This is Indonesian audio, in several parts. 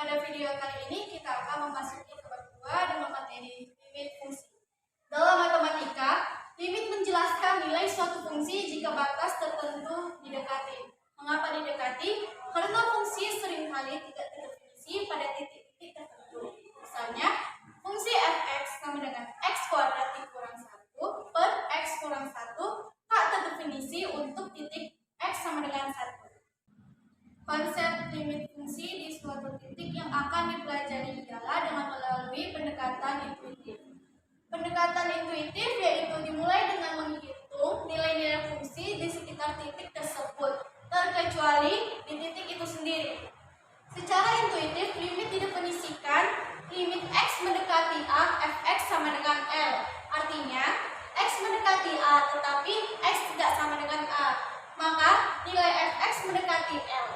Pada video kali ini kita akan memasuki bab 2 dengan materi limit fungsi. Dalam matematika, limit menjelaskan nilai suatu fungsi jika batas tertentu didekati. Mengapa didekati? Karena fungsi seringkali tidak terdefinisi pada titik-titik tertentu. Misalnya, fungsi f(x) sama dengan x kuadrat dikurang 1 per x kurang 1 tak terdefinisi untuk titik x sama dengan 1. Konsep limit fungsi di suatu titik yang akan dipelajari ialah dengan melalui pendekatan intuitif. Pendekatan intuitif yaitu dimulai dengan menghitung nilai-nilai fungsi di sekitar titik tersebut, terkecuali di titik itu sendiri. Secara intuitif, limit didefinisikan limit x mendekati a fx sama dengan L. Artinya, x mendekati a tetapi x tidak sama dengan a, maka nilai fx mendekati L.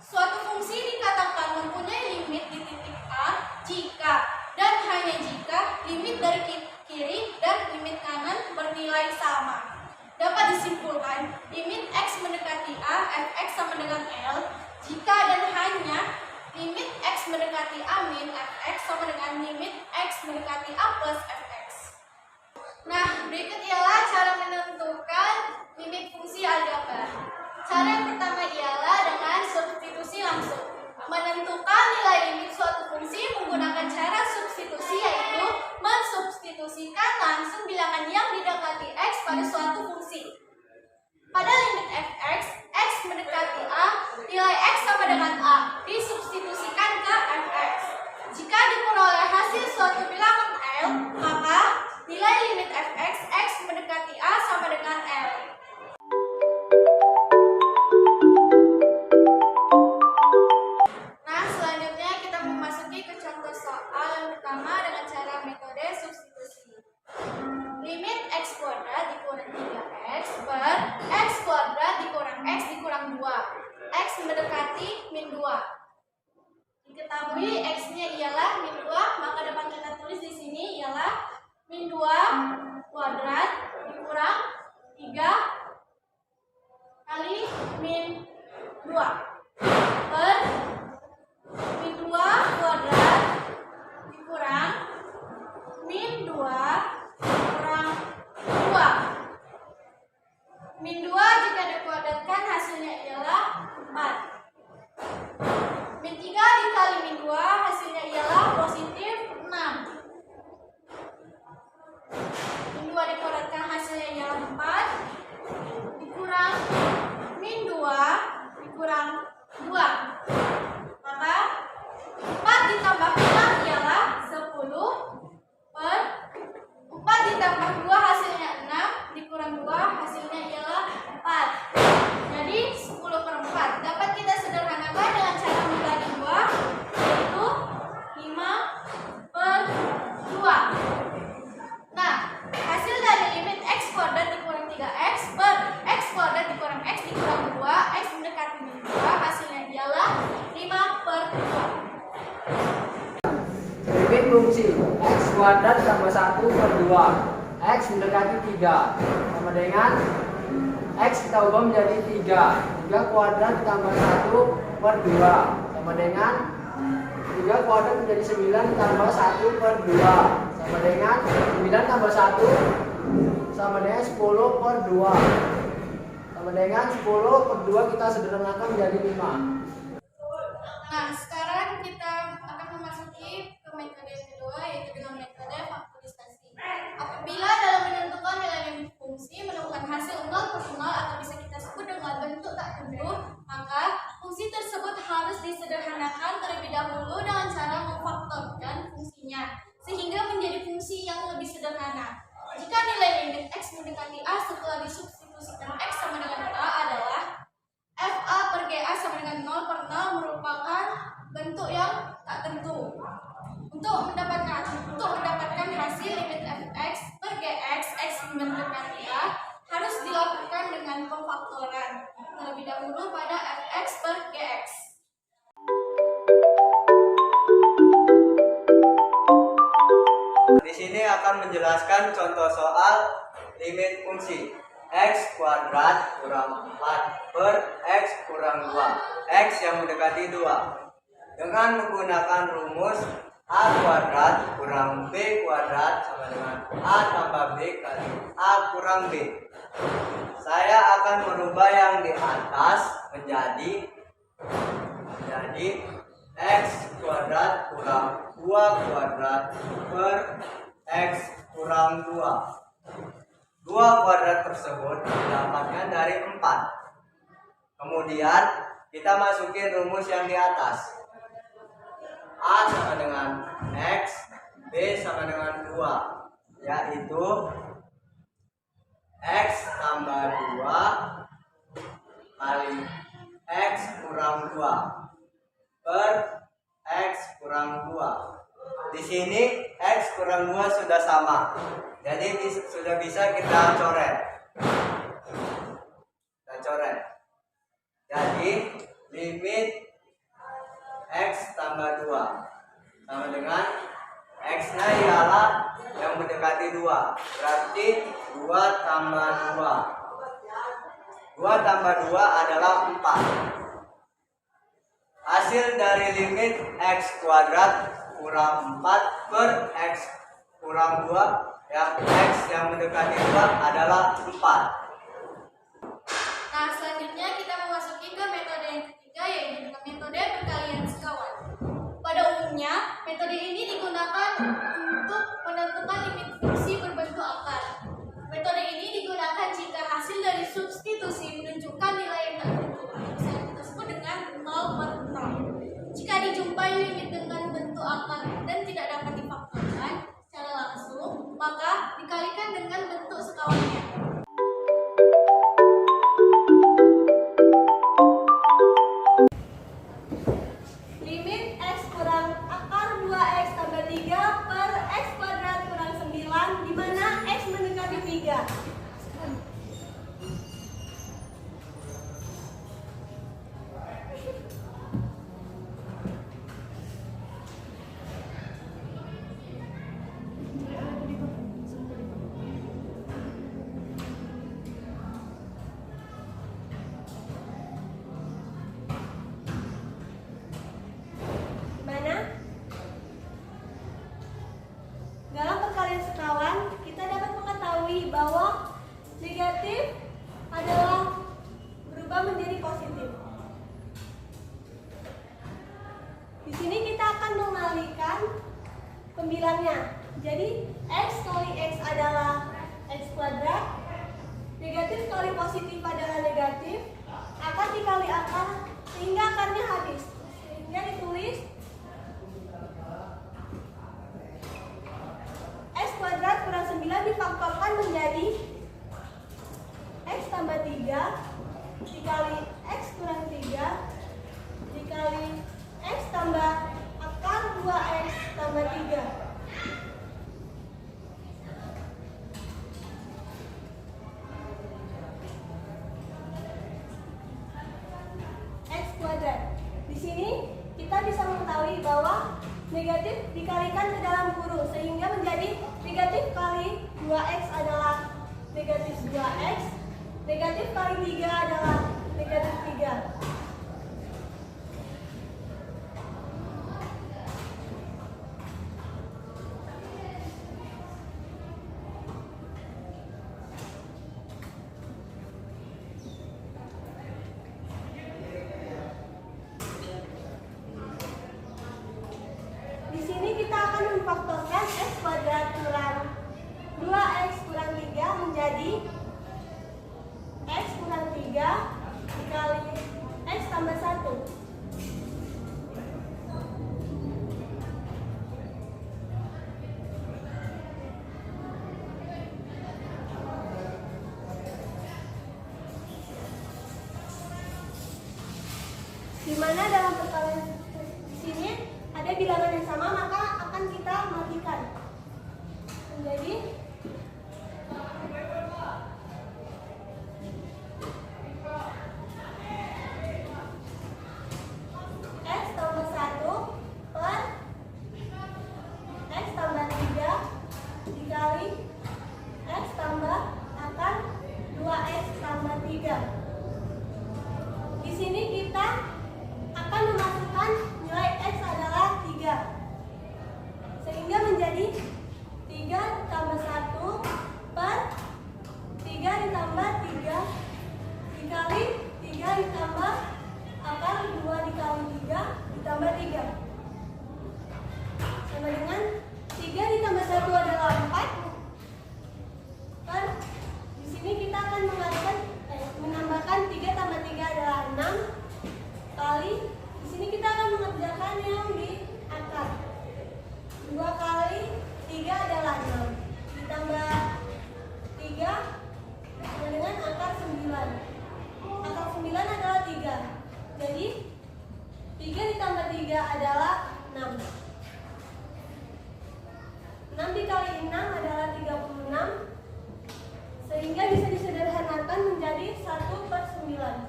Suatu fungsi dikatakan mempunyai limit di titik A jika dan hanya jika limit dari kiri dan limit kanan bernilai sama. Dapat disimpulkan, limit x mendekati A fx sama dengan L jika dan hanya limit x mendekati A min fx sama dengan limit x mendekati A plus fx. Nah, berikut ialah cara menentukan limit fungsi aljabar. Cara yang pertama ialah dengan substitusi langsung. Menentukan nilai limit suatu fungsi menggunakan cara substitusi, yaitu mensubstitusikan langsung bilangan yang didekati x pada suatu fungsi. Pada limit fx, x mendekati a, nilai x sama dengan a, disubstitusikan ke fx. Jika diperoleh hasil suatu bilangan L, maka nilai limit fx, x mendekati a sama dengan L. Nah, selanjutnya kita memasuki ke contoh soal yang pertama dengan cara metode substitusi. Limit x kuadrat dikurang 3x per x kuadrat dikurang x dikurang 2. X mendekati min 2. Diketahui x-nya ialah min 2, maka dapat kita tulis di sini ialah min 2 kuadrat dikurang 3 kali min 2 per min 2 kuadrat dikurang min 2 kurang 2. Min 2 jika dikuadratkan hasilnya ialah 4. Min 3 dikali min 2 hasilnya ialah positif 6. Min 2 dikuadratkan hasilnya ialah 4 dikurang min 2 dikurang 2. Maka 4 ditambah 6 ialah 10 per 4 ditambah 2 hasilnya 6 dikurang 2 hasilnya ialah 4. Jadi 10 per 4 dapat kita sederhanakan dengan cara membagi 2, yaitu 5 per 2. Nah, hasil dari limit x kuadrat dikurang 3x per x kuadrat dikurang x dikurang 2, x mendekati min 2, hasilnya ialah 5 per 2. Limit fungsi x kuadrat tambah 1 per 2, x mendekati 3, sama dengan x kita ubah menjadi 3 kuadrat ditambah 1 per 2, sama dengan 3 kuadrat menjadi 9 tambah 1 per 2, sama dengan 9 tambah 1 sama dengan 10 per 2, sama dengan 10 per 2 kita sederhanakan menjadi 5. Nah, sekarang kita akan memasuki ke metode kedua, yaitu dengan metode faktorisasi. Apabila dalam menentukan nilai limit fungsi menemukan hasil 0 per 0 atau bisa kita sebut dengan bentuk tak tentu, maka fungsi tersebut harus disederhanakan terlebih dahulu dengan cara memfaktorkan fungsinya, sehingga menjadi fungsi yang lebih sederhana. Jika nilai limit x mendekati a setelah disubstitusikan x sama dengan a adalah fa per ga sama dengan 0 per 0 merupakan bentuk yang tak tentu. Untuk mendapatkan hasil limit fx per gx x mendekati a harus dilakukan dengan pemfaktoran terlebih dahulu pada fx per gx. Di sini akan menjelaskan contoh soal limit fungsi x kuadrat kurang 4 per x kurang 2, x yang mendekati 2. dengan menggunakan rumus A kuadrat kurang B kuadrat sama dengan A tambah B kali A kurang B. Saya akan merubah yang di atas menjadi X kuadrat kurang 2 kuadrat per X kurang 2. 2 kuadrat tersebut didapatkan dari 4. Kemudian kita masukin rumus yang di atas. A sama dengan X, B sama dengan 2, yaitu X tambah 2 kali X kurang 2 per X kurang 2. Di sini X kurang 2 sudah sama, jadi sudah bisa kita coret. Jadi limit X tambah 2 sama dengan X-nya ialah yang mendekati 2, berarti 2 tambah 2. 2 tambah 2 adalah 4. Hasil dari limit X kuadrat kurang 4 per X kurang 2, yang X yang mendekati 2 adalah 4. Nah, selanjutnya kita memasuki ke metode yang ketiga, yaitu dengan metode perkalian sekawan. Pada umumnya, metode ini digunakan untuk menentukan limit fungsi berbentuk akar. Metode ini digunakan jika hasil dari substitusi menunjukkan nilai yang tak tentu. Bisa kita sebut dengan 0 per 0. Jika dijumpai limit dengan bentuk akar dan tidak dapat difaktorkan secara langsung, maka dikalikan dengan bentuk sekawannya. Limit X kurang akar 2X tambah 3 per X kuadrat kurang 9, di mana X mendekati 3. Dalam perkalian sekawan, kita dapat mengetahui bahwa negatif adalah berubah menjadi positif. Di sini kita akan mengalihkan pembilangnya. Jadi X kali X adalah X kuadrat, negatif kali positif adalah negatif, akar dikali akar sehingga akarnya habis. Sehingga ditulis X kuadrat kurang 9 difaktorkan menjadi X tambah 3 dikali X kurang 3 dikali X tambah akar 2X tambah 3. X kuadrat. Di sini kita bisa mengetahui bahwa negatif dikalikan ke dalam kurung sehingga menjadi negatif kali 2X adalah negatif 2X, negatif kali 3 adalah negatif 3. Di sini kita akan memfaktorkan X kuadrat kurang 2X kurang 3 menjadi X kurang 3 dikali X tambah 1. Di mana dalam perkalian di sini ada bilangan yang sama, maka akan kita matikan menjadi X tambah 1 per X tambah 3 dikali X tambah akar 2X tambah 3. Di sini kita akan memasukkan nilai X 6 dikali 6 adalah 36, sehingga bisa disederhanakan menjadi 1/9.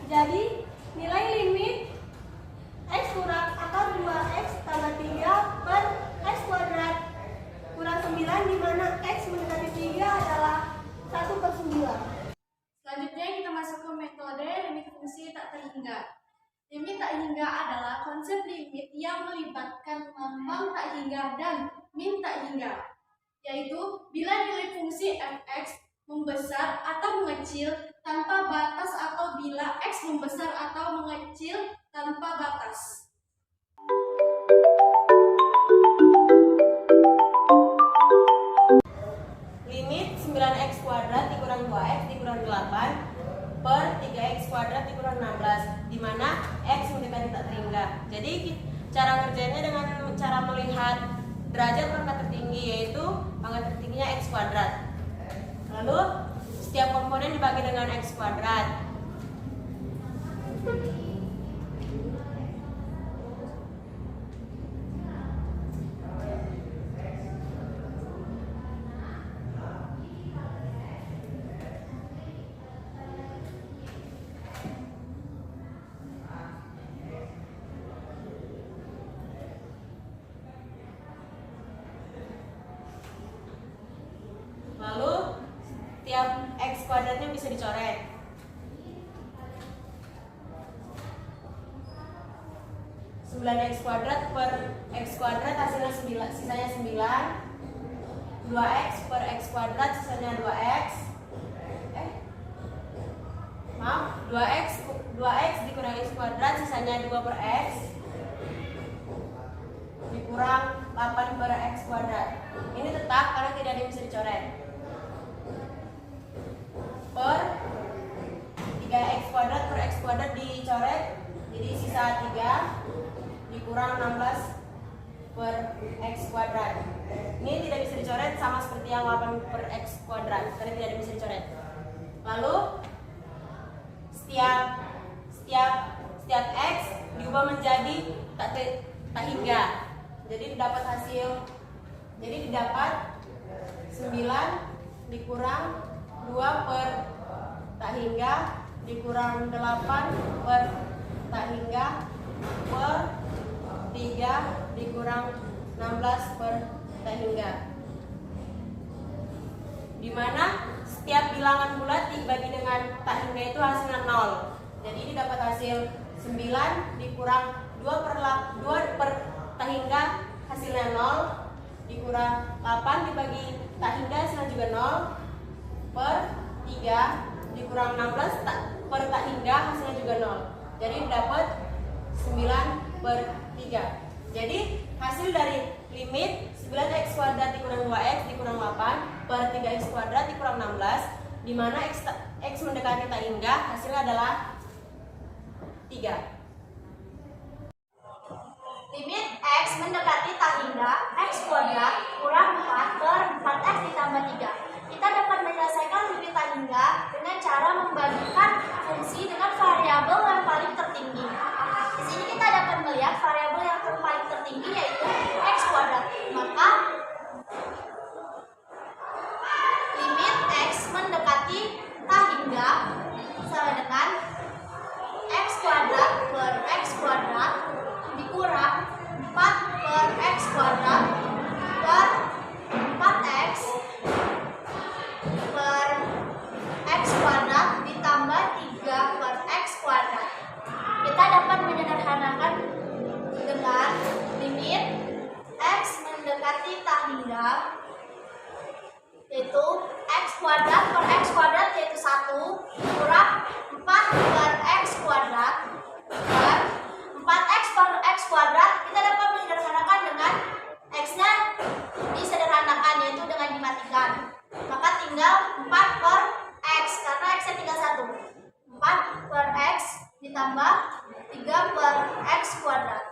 Jadi nilai limit x kurang akar 2x tambah 3 per x kuadrat kurang 9, di mana x mendekati 3 adalah 1/9. Selanjutnya kita masuk ke metode limit fungsi tak terhingga. Limit tak hingga adalah konsep limit yang melibatkan lambang tak hingga dan min tak hingga, yaitu bila nilai fungsi fx membesar atau mengecil tanpa batas atau bila x membesar atau mengecil tanpa batas. Limit 9x kuadrat dikurang 2x dikurang 8 per 3x kuadrat dikurang 16, di mana x mendekati tak terhingga. Jadi cara kerjanya dengan cara melihat derajat pangkat tertinggi, yaitu pangkat tertingginya x kuadrat. Lalu setiap komponen dibagi dengan x kuadrat. Lalu setiap x kuadratnya bisa dicoret. X kuadrat per x kuadrat hasilnya 9, sisanya 9. 2x per x kuadrat sisanya 2x. 2x dikurang x kuadrat sisanya 2 per x dikurang 8 per x kuadrat. Ini tetap karena tidak ada yang bisa dicoret. Per 3x kuadrat per x kuadrat dicoret, jadi sisa 3 dikurang 16 per x kuadrat. Ini tidak bisa dicoret, sama seperti yang 8 per x kuadrat karena tidak bisa dicoret. Lalu setiap x diubah menjadi tak hingga. Jadi didapat 9 dikurang 2 per tak hingga dikurang 8 per tak hingga per 3 dikurang 16 per tak hingga, dimana setiap bilangan bulat dibagi dengan tak hingga itu hasilnya 0. Jadi ini dapat hasil 9 dikurang 2 per tak hingga hasilnya 0 dikurang 8 dibagi tak hingga hasilnya juga 0 per 3 dikurang 16 per tak hingga hasilnya juga 0. Jadi dapat 9 per 3. Jadi hasil dari limit 9x kuadrat dikurang 2x dikurang 8 per 3x kuadrat dikurang 16, di mana x mendekati tak hingga hasilnya adalah 3. Limit x mendekati tak hingga x kuadrat kurang 4 per 4x ditambah 3. Kita dapat menyelesaikan limit tak hingga dengan cara membagikan fungsi dengan variabel yang paling tertinggi. Di sini kita dapat melihat variabel yang paling tertinggi yaitu x kuadrat. Maka limit x mendekati tak hingga sama dengan x kuadrat per x kuadrat dikurang 4 per x kuadrat per 4x per x kuadrat ditambah 3 per x kuadrat. Kita dapat menyederhanakan dengan limit x mendekati tak hingga, yaitu x kuadrat per x kuadrat yaitu 1 kurang 4 per x kuadrat per 4x per x kuadrat. Kita dapat menyederhanakan dengan x-nya disederhanakan, yaitu dengan dimatikan. Maka tinggal 4 per x karena x-nya tinggal 1. 4 per x ditambah 3 per x kuadrat.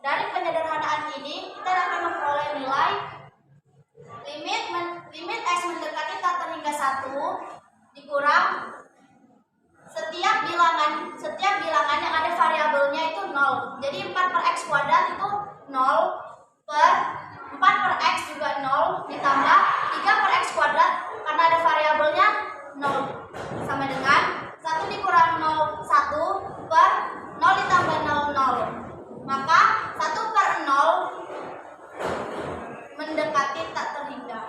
Dari penyederhanaan ini kita dapat memperoleh nilai limit x mendekati tak terhingga 1 dikurang setiap bilangan yang ada variabelnya itu 0. Jadi 4 per x kuadrat 0 per 4 per X juga 0 ditambah 3 per X kuadrat karena ada variabelnya 0 sama dengan 1 dikurang 0 1 per 0 ditambah 0 0. Maka 1 per 0 mendekati tak terhingga.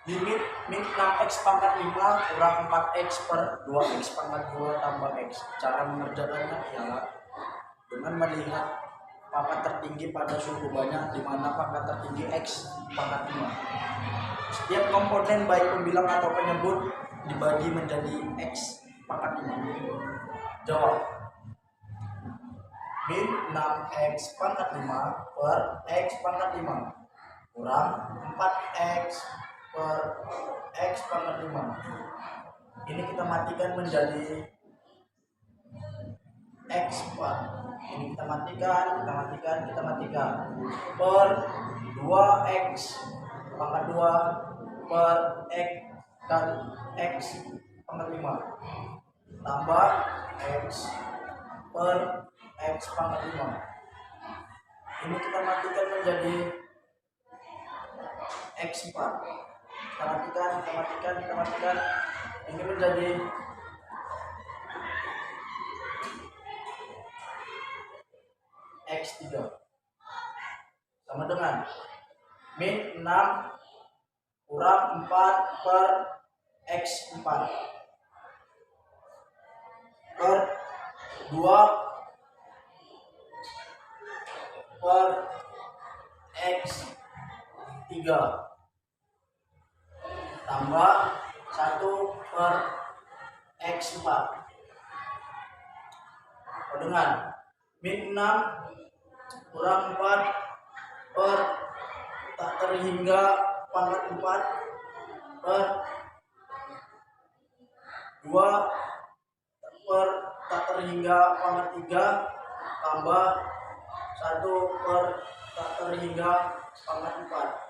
Limit min 6x pangkat 5 kurang 4x per 2x pangkat 2 tambah x. Cara mengerjakannya ialah dengan melihat pangkat tertinggi pada suku banyak di mana pangkat tertinggi x pangkat 5. Setiap komponen baik pembilang atau penyebut dibagi menjadi x pangkat 5. Jawab. Min 6x pangkat 5 per x pangkat 5 kurang 4x per x pangkat 5. Ini kita matikan menjadi x par. Ini kita matikan per 2x pangkat 2 per x dan x pangkat 5 tambah x per x pangkat 5. Ini kita matikan menjadi x par. Kita matikan. Ini menjadi x3 sama dengan min 6 kurang 4 per x4 per 2 per x3 tambah 1 per x4 dengan min 6 kurang 4 per tak terhingga pangkat 4 per 2 per tak terhingga pangkat 3 tambah 1 per tak terhingga pangkat 4.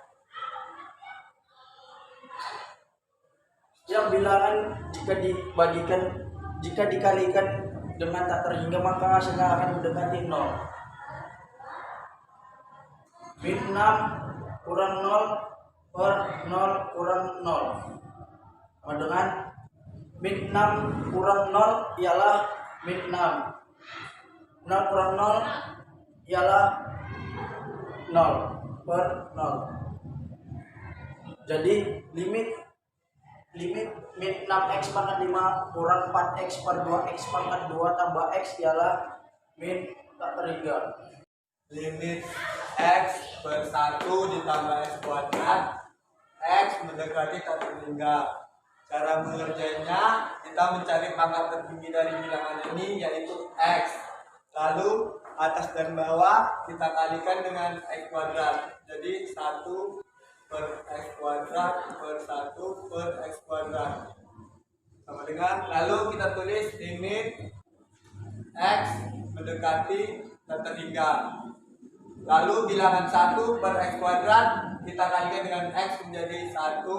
Yang bilangan jika dikalikan dengan tak terhingga maka hasilnya akan mendekati 0. Min 6 kurang 0 per 0 kurang 0 sama dengan min 6 kurang 0 ialah min 6. 0 kurang 0 ialah 0 per 0. Jadi limit min 6x pangkat 5 kurang 4x per 2x pangkat 2 tambah x ialah min tak terhingga. Limit x per 1 ditambah x kuadrat, x mendekati tak terhingga. Cara mengerjainnya, kita mencari pangkat tertinggi dari bilangan ini yaitu x. Lalu atas dan bawah kita kalikan dengan x kuadrat. Jadi 1 per x kuadrat per 1 per x kuadrat sama dengan, lalu kita tulis limit x mendekati tak terhingga. Lalu bilangan 1 per x kuadrat kita kalikan dengan x menjadi 1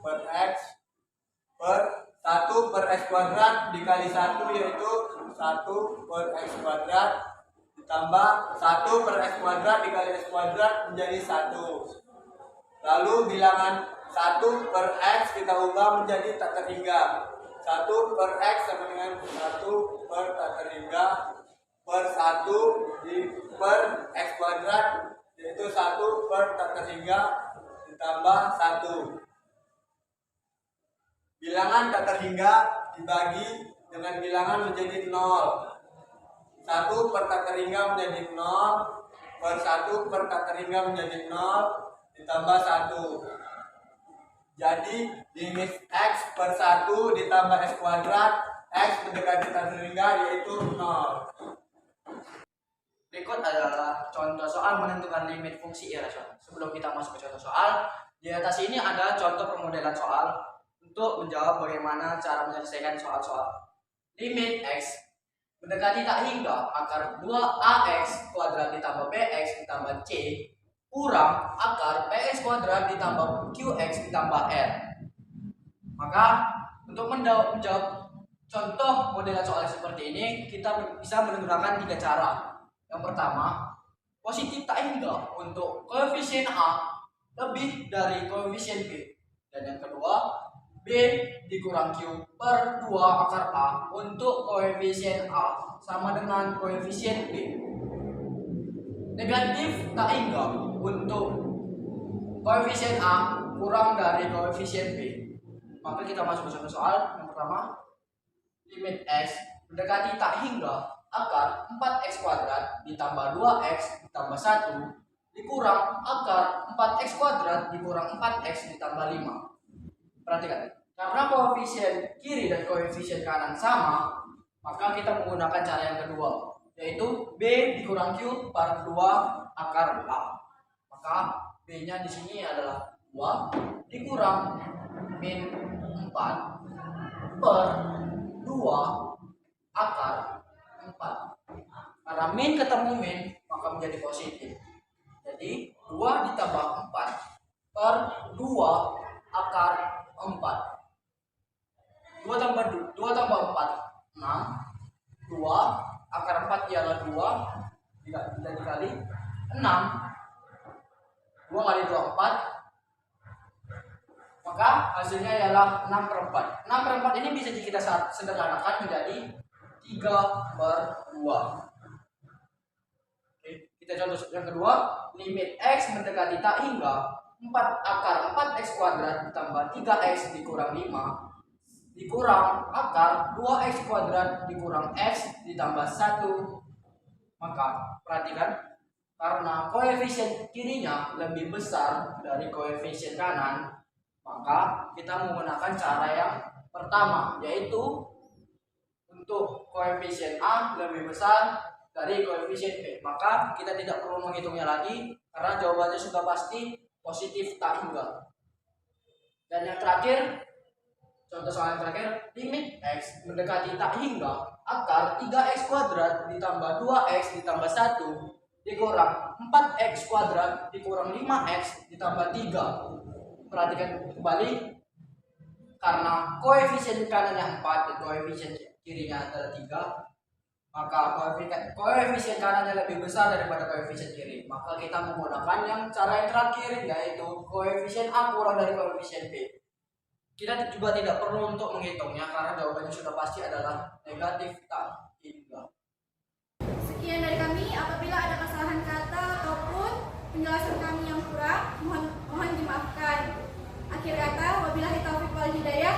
per x per 1 per x kuadrat dikali 1 yaitu 1 per x kuadrat ditambah 1 per x kuadrat dikali x kuadrat menjadi 1. Lalu bilangan 1 per x kita ubah menjadi tak terhingga. 1 per x sama dengan 1 per tak terhingga per 1 per x kuadrat yaitu 1 per tak terhingga ditambah 1. Bilangan tak terhingga dibagi dengan bilangan menjadi 0. 1 per tak terhingga menjadi 0 per 1 per tak terhingga menjadi 0 ditambah 1. Jadi limit x per 1 ditambah x kuadrat, x mendekati tak terhingga yaitu 0. Berikut adalah contoh soal menentukan limit fungsi irasional. Sebelum kita masuk ke contoh soal, di atas ini ada contoh permodelan soal untuk menjawab bagaimana cara menyelesaikan soal-soal. Limit x mendekati tak hingga akar 2ax kuadrat ditambah bx ditambah c kurang akar px kuadrat ditambah qx ditambah r. Maka untuk menjawab contoh modelan soal seperti ini kita bisa menggunakan 3 cara. Yang pertama, positif tak hingga untuk koefisien A lebih dari koefisien B. Dan yang kedua, B dikurang Q per 2 akar A untuk koefisien A sama dengan koefisien B. Negatif tak hingga untuk koefisien A kurang dari koefisien B. Maka kita masuk ke satu soal. Yang pertama, limit X mendekati tak hingga akar 4x kuadrat ditambah 2x ditambah 1 dikurang akar 4x kuadrat dikurang 4x ditambah 5. Perhatikan, karena koefisien kiri dan koefisien kanan sama, maka kita menggunakan cara yang kedua, yaitu B dikurang Q per 2 akar A. Maka B-nya di sini adalah 2 dikurang min 4 per 2 akar 4. Karena min ketemu min, maka menjadi positif. Jadi 2 ditambah 4 per 2 akar 4. 2 tambah 4, 6. 2 akar 4 ialah 2 dikali 6. 2 kali 2 4. Maka hasilnya ialah 6 per 4. 6 per 4 ini bisa kita sederhanakan menjadi 3 per 2. Oke, kita contoh yang kedua, limit X mendekati tak hingga 4 akar 4x kuadrat ditambah 3x dikurang 5 dikurang akar 2x kuadrat dikurang x ditambah 1. Maka perhatikan, karena koefisien kirinya lebih besar dari koefisien kanan, maka kita menggunakan cara yang pertama, yaitu untuk koefisien A lebih besar dari koefisien B. Maka kita tidak perlu menghitungnya lagi karena jawabannya sudah pasti positif tak hingga. Dan yang terakhir, contoh soal yang terakhir, limit X mendekati tak hingga akar 3x kuadrat ditambah 2x ditambah 1 dikurang 4x kuadrat dikurang 5x ditambah 3. Perhatikan kembali, karena koefisien kanannya 4 dan koefisien kirinya adalah 3, maka koefisien kanannya lebih besar daripada koefisien kiri. Maka kita menggunakan yang cara yang terakhir, yaitu koefisien A kurang dari koefisien B. Kita juga tidak perlu untuk menghitungnya karena jawabannya sudah pasti adalah negatif tak hingga. Sekian dari kami. Apabila ada kesalahan kata ataupun penjelasan kami yang kurang, mohon dimaafkan. Akhir kata, wabillahi taufiq wal hidayah.